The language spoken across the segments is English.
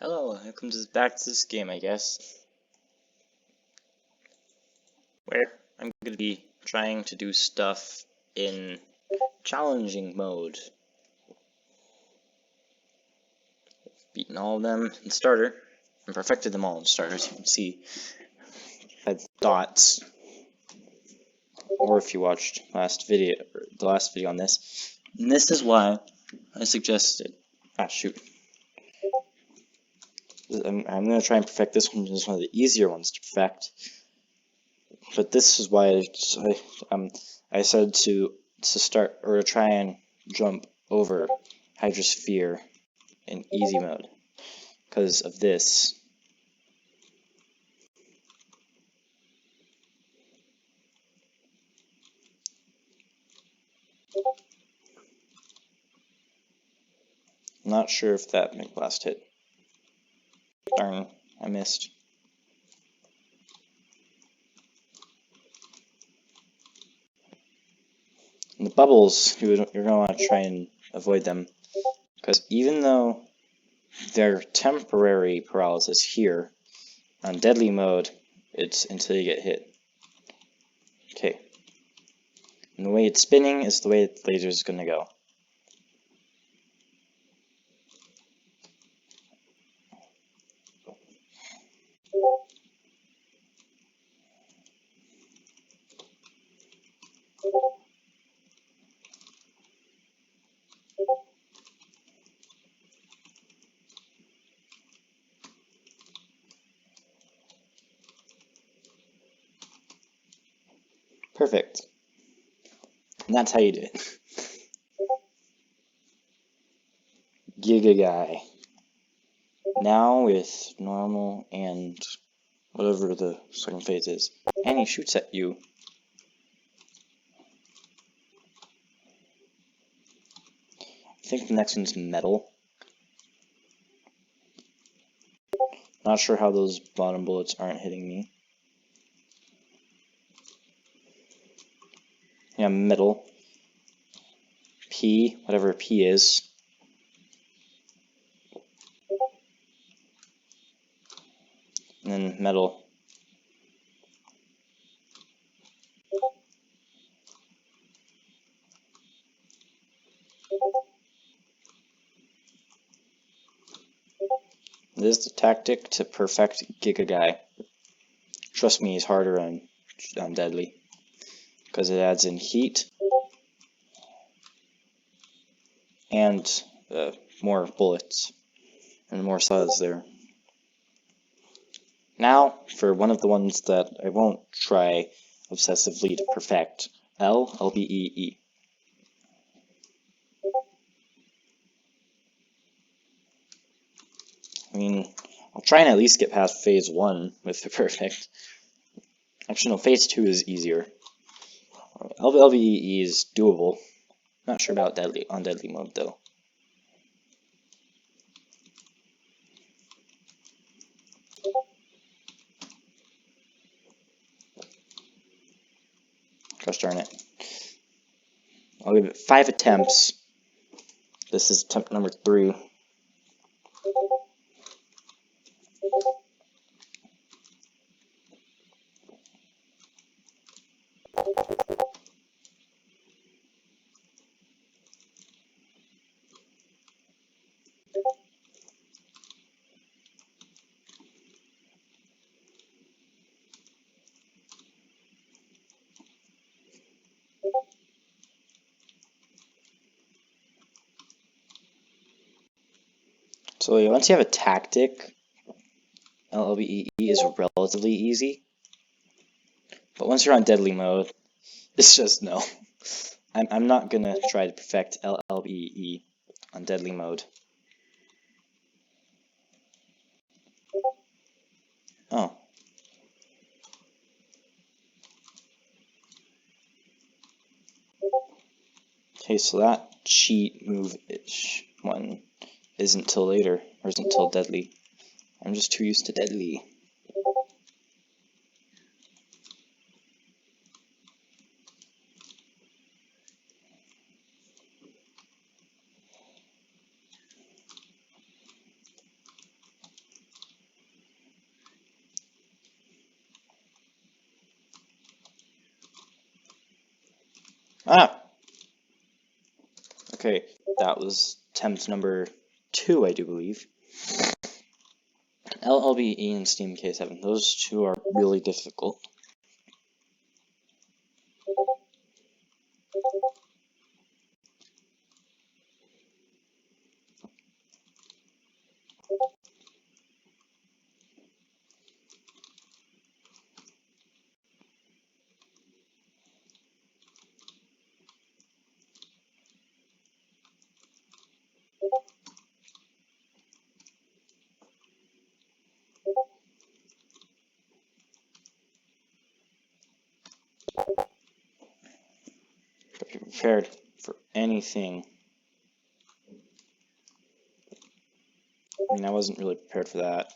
Hello, welcome back to this game, I guess, where I'm going to be trying to do stuff in challenging mode. Beaten all of them in starter, and perfected them all in starter, as you can see by the dots. Or if you watched the last video on this. And this is why I suggested, I'm going to try and perfect this one. This is one of the easier ones to perfect. But this is why I said to start or to try and jump over Hydrosphere in easy mode because of this. I'm not sure if that made last hit. Darn, I missed. And the bubbles, you're going to want to try and avoid them, because even though they're temporary paralysis here, on deadly mode, it's until you get hit. Okay. And the way it's spinning is the way the laser is going to go. Perfect. And that's how you do it. Giga Guy. Now with normal and whatever the second phase is. And he shoots at you. I think the next one's metal. Not sure how those bottom bullets aren't hitting me. Yeah, metal. P, whatever P is. And then metal. This is the tactic to perfect Giga Guy. Trust me, he's harder on Deadly. Because it adds in heat. And more bullets. And more size there. Now, for one of the ones that I won't try obsessively to perfect. LBEE. I mean, I'll try and at least get past phase 1 with the perfect. Actually, no, phase 2 is easier. LBEE is doable. Not sure about deadly mode though. Gosh darn it. I'll give it 5 attempts. This is attempt number 3. So yeah, once you have a tactic, LBEE is relatively easy. But once you're on deadly mode, it's just no. I'm not gonna try to perfect LBEE on deadly mode. Oh. Okay, so that cheat move-ish one isn't till later, or isn't till deadly. I'm just too used to deadly. Ah! Okay, that was attempt number 2, I do believe. LLBE and Steam K7, those two are really difficult. Be prepared for anything. I mean, I wasn't really prepared for that.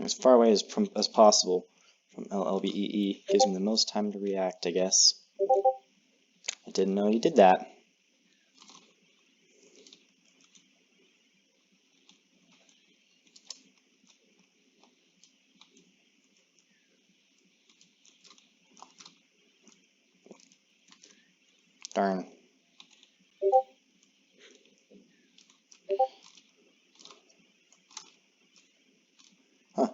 As far away as possible from LLBEE gives me the most time to react, I guess. I didn't know you did that. Darn. Huh.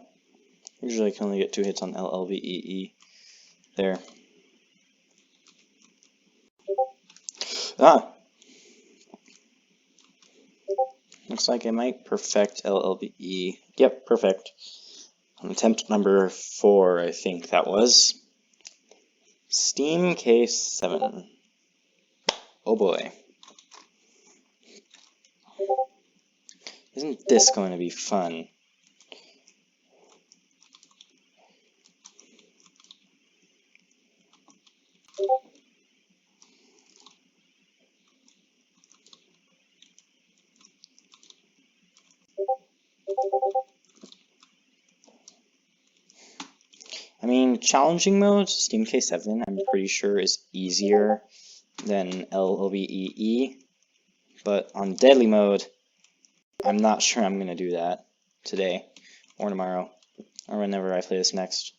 Usually I can only get 2 hits on LLBEE there. Ah! Looks like I might perfect LLBE. Yep, perfect. On attempt number 4, I think that was. Steam K7. Oh boy. Isn't this going to be fun? I mean, challenging mode, Steam K7, I'm pretty sure is easier than LLBEE, but on deadly mode, I'm not sure I'm going to do that today, or tomorrow, or whenever I play this next.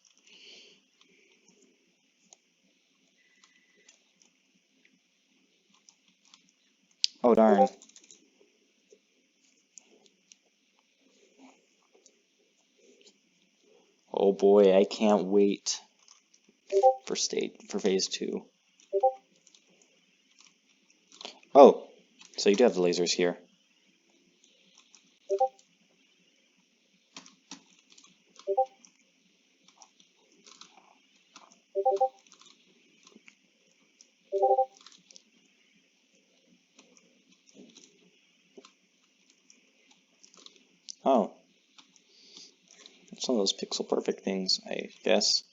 Oh darn. Oh boy, I can't wait for phase 2. Oh, so you do have the lasers here. Oh. It's one of those pixel perfect things, I guess.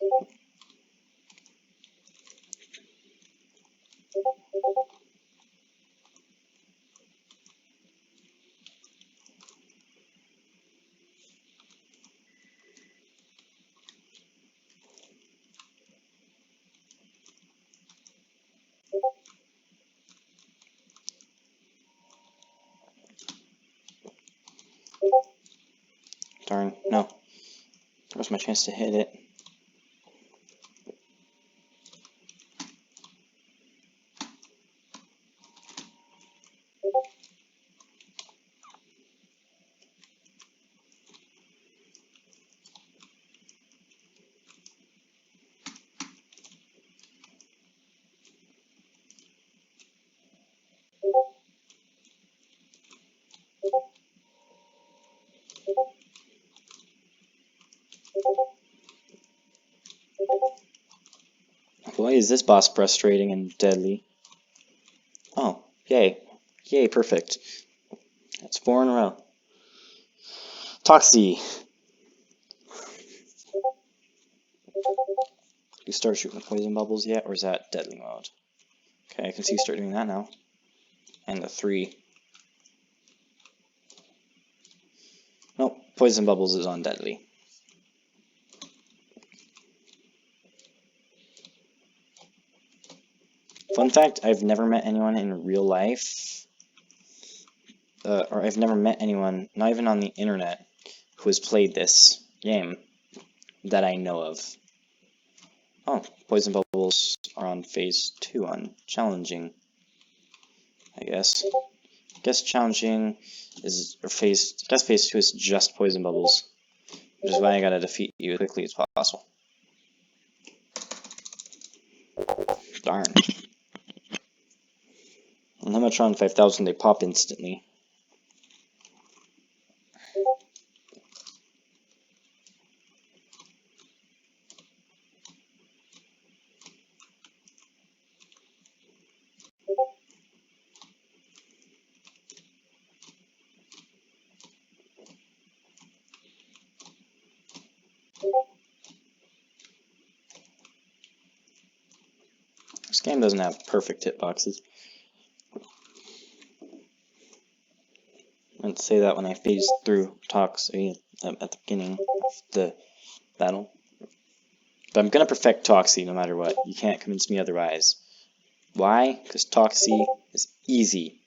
Darn, no. There was my chance to hit it. Boy, is this boss frustrating and deadly. Oh, yay. Yay, perfect. That's 4 in a row. Toxie. You start shooting poison bubbles yet, or is that deadly mode? Okay, I can see you start doing that now. And the 3. Nope, poison bubbles is on deadly. Fun fact, I've never met anyone in real life, or I've never met anyone, not even on the internet, who has played this game that I know of. Oh, poison bubbles are on phase 2 on challenging, I guess. I guess challenging is, or phase 2 is just poison bubbles, which is why I gotta defeat you as quickly as possible. Darn. On Hematron 5000, they pop instantly. This game doesn't have perfect hitboxes. I meant to say that when I phased through Toxie at the beginning of the battle. But I'm gonna perfect Toxie no matter what. You can't convince me otherwise. Why? Because Toxie is easy.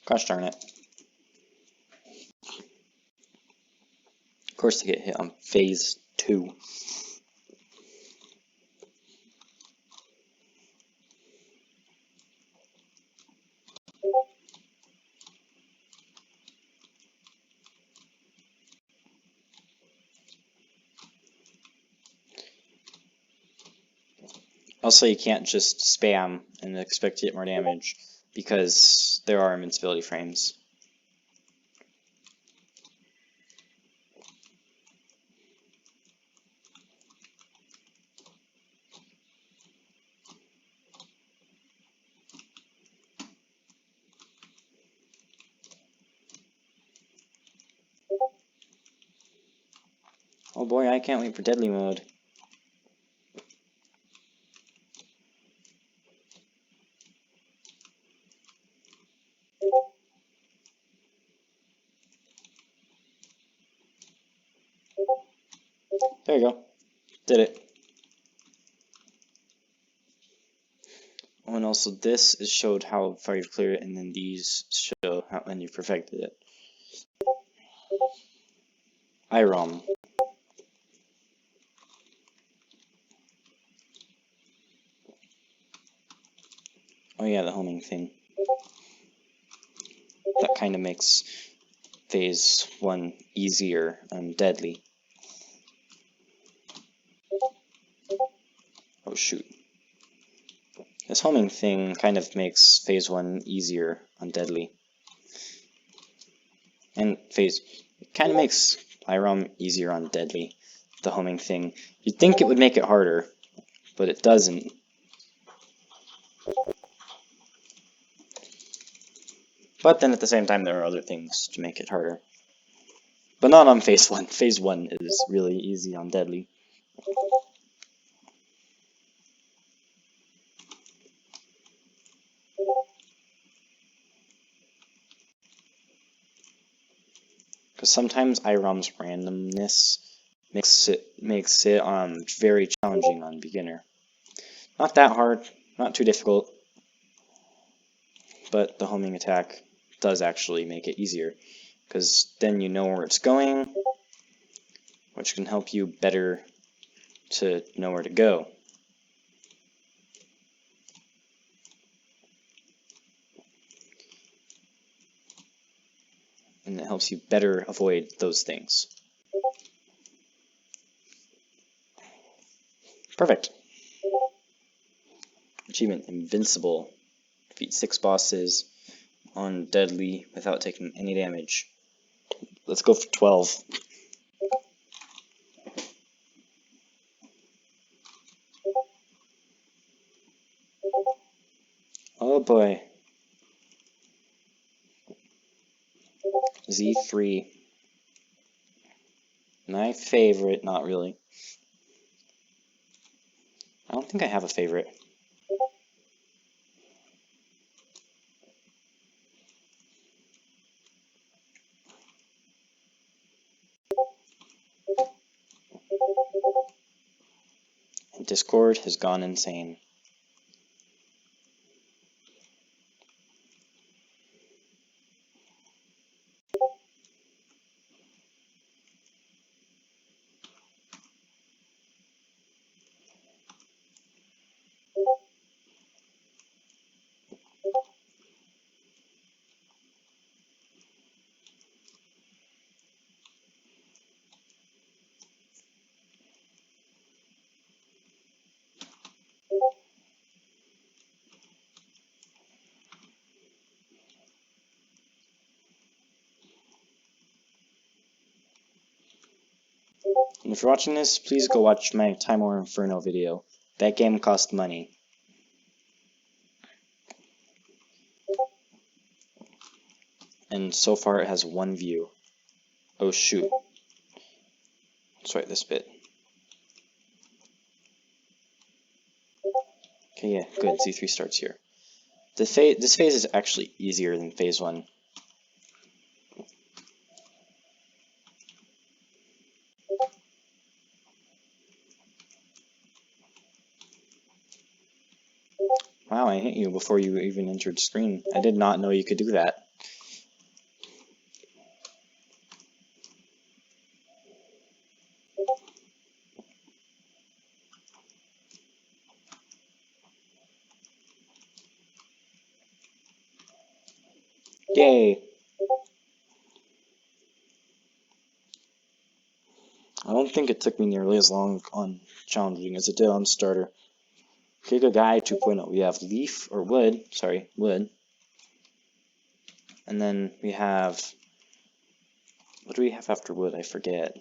Gosh darn it. Of course they get hit on phase 2. Also, you can't just spam and expect to get more damage, because there are invincibility frames. Oh boy, I can't wait for deadly mode. There you go. Did it. Oh, and also this is showed how far you've cleared it, and then these show how when you've perfected it. Irom. Oh yeah, the homing thing. That kind of makes phase 1 easier and deadly. Oh shoot. This homing thing kind of makes phase 1 easier on deadly. And it kind of makes Irom easier on deadly, the homing thing. You'd think it would make it harder, but it doesn't. But then at the same time, there are other things to make it harder. But not on phase 1. Phase 1 is really easy on deadly. Because sometimes Irom's randomness makes it very challenging on beginner. Not that hard, not too difficult, but the homing attack does actually make it easier, because then you know where it's going, which can help you better to know where to go. And it helps you better avoid those things. Perfect. Achievement Invincible. Defeat 6 bosses on deadly without taking any damage. Let's go for 12. Oh boy. Z3. My favorite, not really. I don't think I have a favorite. And Discord has gone insane. And if you're watching this, please go watch my Time War Inferno video. That game cost money. And so far it has 1 view. Oh shoot. Let's write this bit. Okay, yeah, good. Z3 starts here. This phase is actually easier than phase 1. Wow, I hit you before you even entered screen. I did not know you could do that. Yay! I don't think it took me nearly as long on challenging as it did on starter. Giga Guy 2.0. We have leaf, or wood, sorry, wood. And then we have, what do we have after wood? I forget.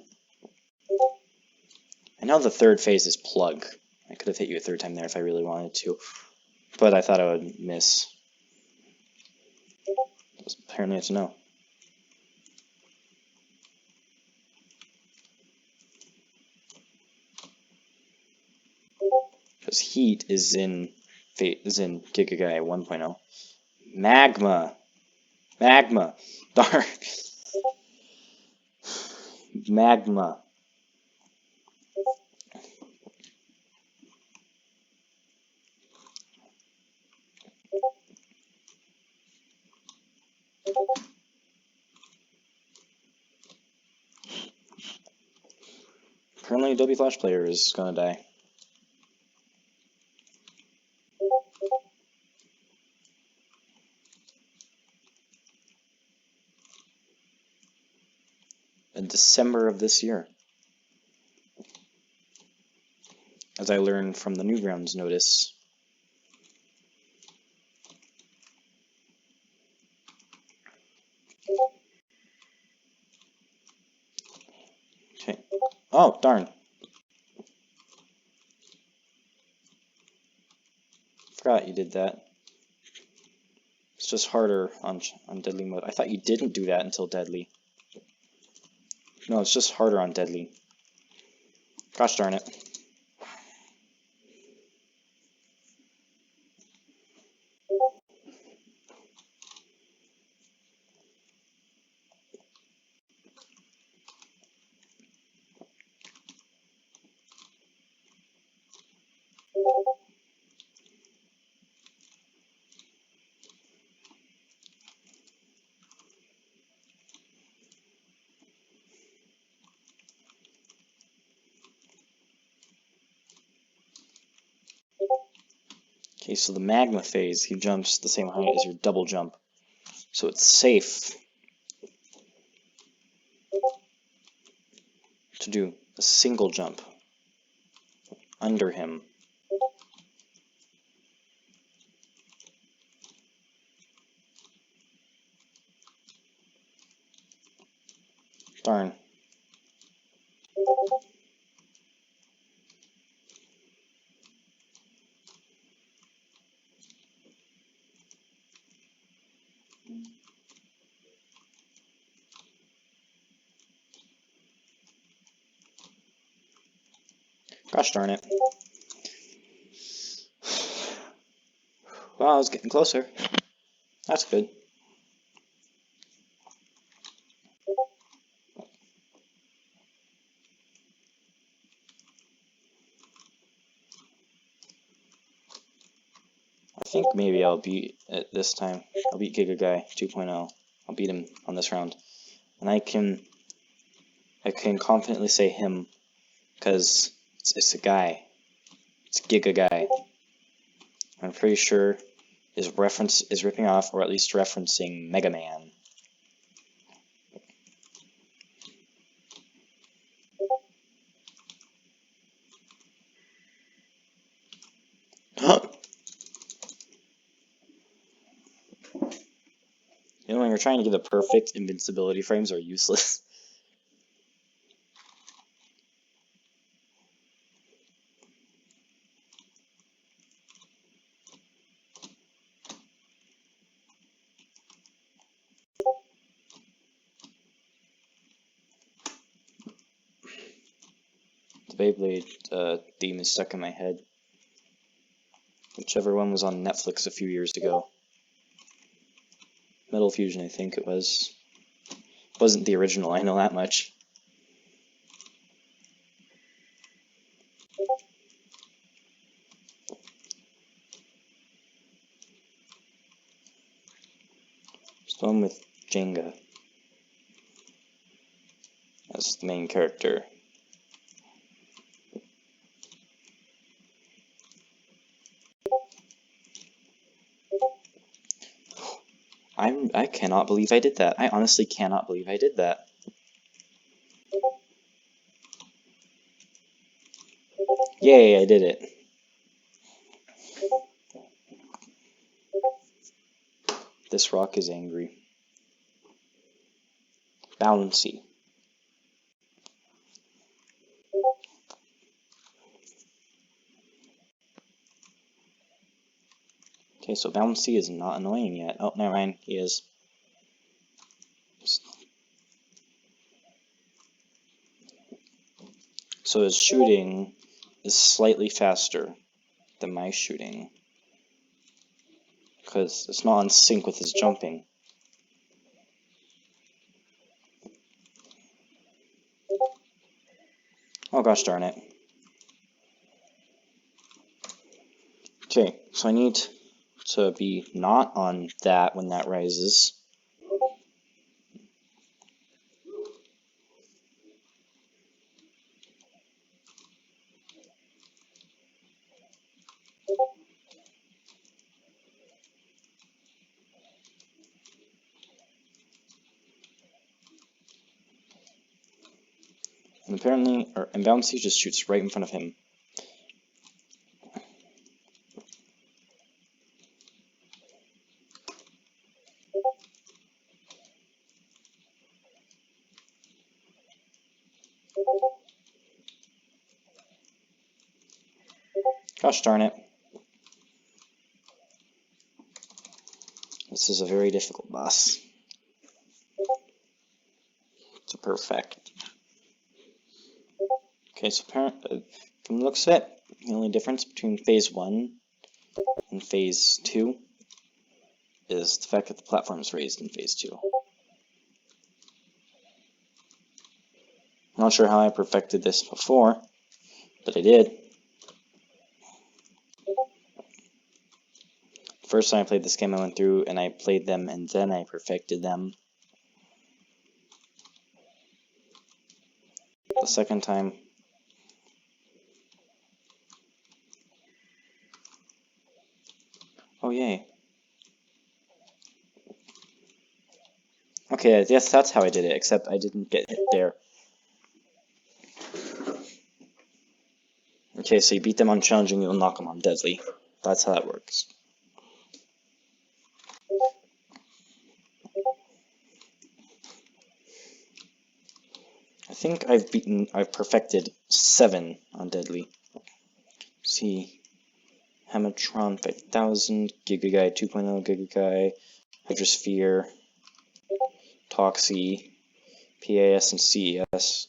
I know the third phase is plug. I could have hit you a third time there if I really wanted to, but I thought I would miss. Apparently it's no. Because heat is in Giga Guy 1.0. Magma. Magma. Darn. Magma. Currently, Adobe Flash Player is gonna die. In December of this year. As I learned from the Newgrounds notice. Okay. Oh, darn. Forgot you did that. It's just harder on Deadly mode. I thought you didn't do that until Deadly. No, it's just harder on Deadly. Gosh darn it. Okay, so the magma phase, he jumps the same height as your double jump. So it's safe to do a single jump under him. Darn. Gosh darn it. Well, I was getting closer. That's good. I think maybe I'll beat it this time. I'll beat Giga Guy 2.0. I'll beat him on this round. And I can confidently say him because it's a guy. It's Giga Guy. I'm pretty sure his reference is ripping off, or at least referencing Mega Man. You know, when you're trying to get the perfect invincibility frames are useless. The Beyblade theme is stuck in my head. Whichever one was on Netflix a few years ago. Metal Fusion, I think it was. Wasn't the original, I know that much. It's the one with Jenga as the main character. I cannot believe I did that. I honestly cannot believe I did that. Yay, I did it. This rock is angry. Bouncy. Okay, so Bouncy is not annoying yet. Oh, never mind, he is. So his shooting is slightly faster than my shooting. Because it's not in sync with his jumping. Oh gosh darn it. Okay, so I need to be not on that when that rises. And apparently, and Bouncy just shoots right in front of him. Gosh darn it. This is a very difficult boss to perfect. Okay, so from the looks of it, the only difference between phase 1 and phase 2 is the fact that the platform is raised in phase 2. I'm not sure how I perfected this before, but I did. First time I played this game, I went through and I played them and then I perfected them. The second time, oh yay. Okay, yes, that's how I did it, except I didn't get hit there. Okay, so you beat them on challenging, you'll knock them on deadly. That's how that works. I think I've perfected 7 on deadly. See, Hamatron 5000, Giga Guy 2.0, Giga Guy, Hydrosphere, Toxie, PAS, and CES.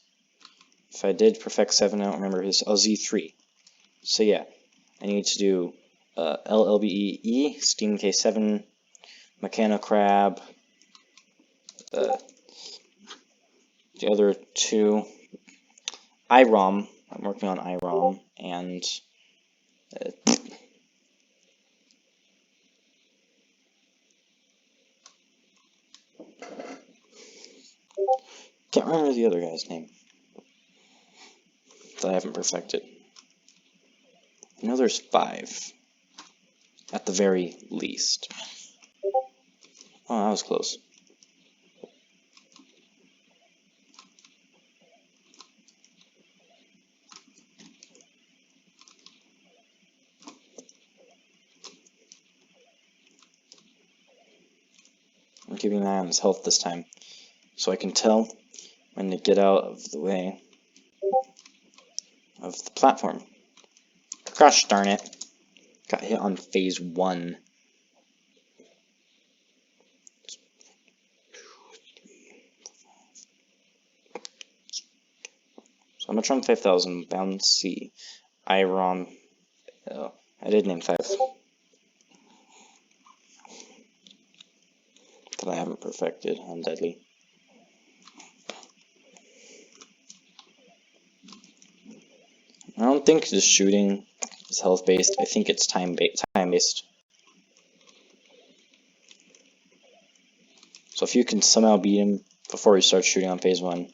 If I did perfect 7, I don't remember his. Oh, Z3. So yeah, I need to do LLBE, Steam K7, Mechanocrab, the other two, IROM. I'm working on IROM, and can't remember the other guy's name that I haven't perfected. I know there's 5, at the very least. Oh, that was close. I'm keeping an eye on his health this time, so I can tell when to get out of the way of the platform. Gosh darn it. Got hit on phase 1. So I'm gonna try 5,000, Bouncy, IROM. Oh, I did name 5. That I haven't perfected on Deadly. I don't think the shooting is health based. I think it's time based. So if you can somehow beat him before he starts shooting on phase 1,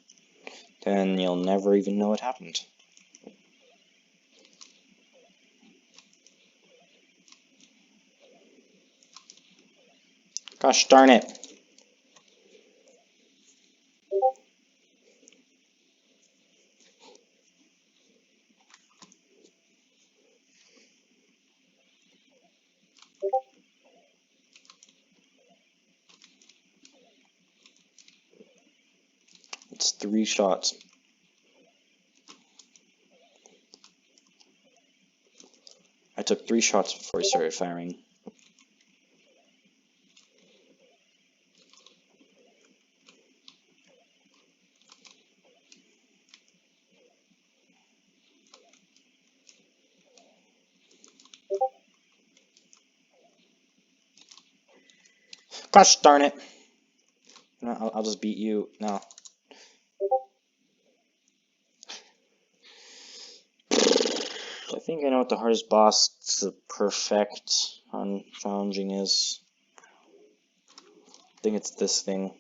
then you'll never even know what happened. Gosh darn it. It's 3 shots. I took 3 shots before he started firing. Gosh darn it. No, I'll just beat you. No. I think I know what the hardest boss to perfect on challenging is. I think it's this thing.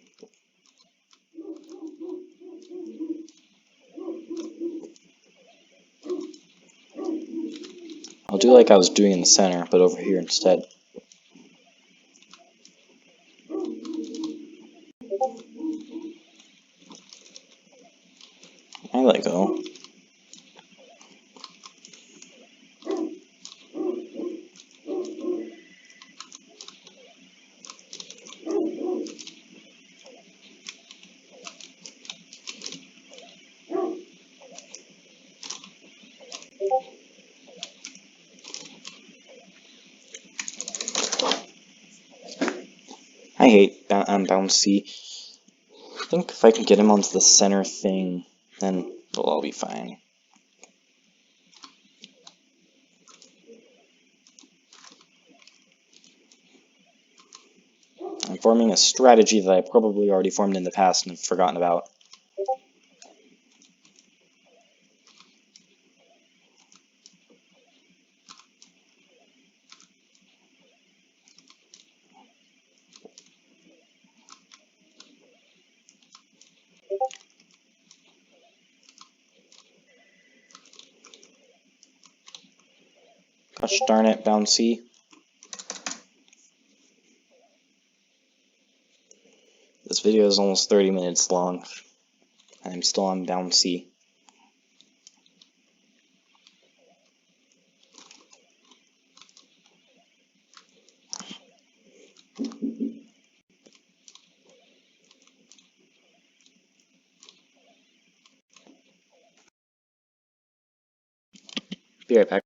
I'll do like I was doing in the center, but over here instead. I let go. I hate Bouncy. I think if I can get him onto the center thing, then we'll all be fine. I'm forming a strategy that I probably already formed in the past and have forgotten about. Gosh darn it, Bouncy. This video is almost 30 minutes long. I'm still on Bouncy. Be right back.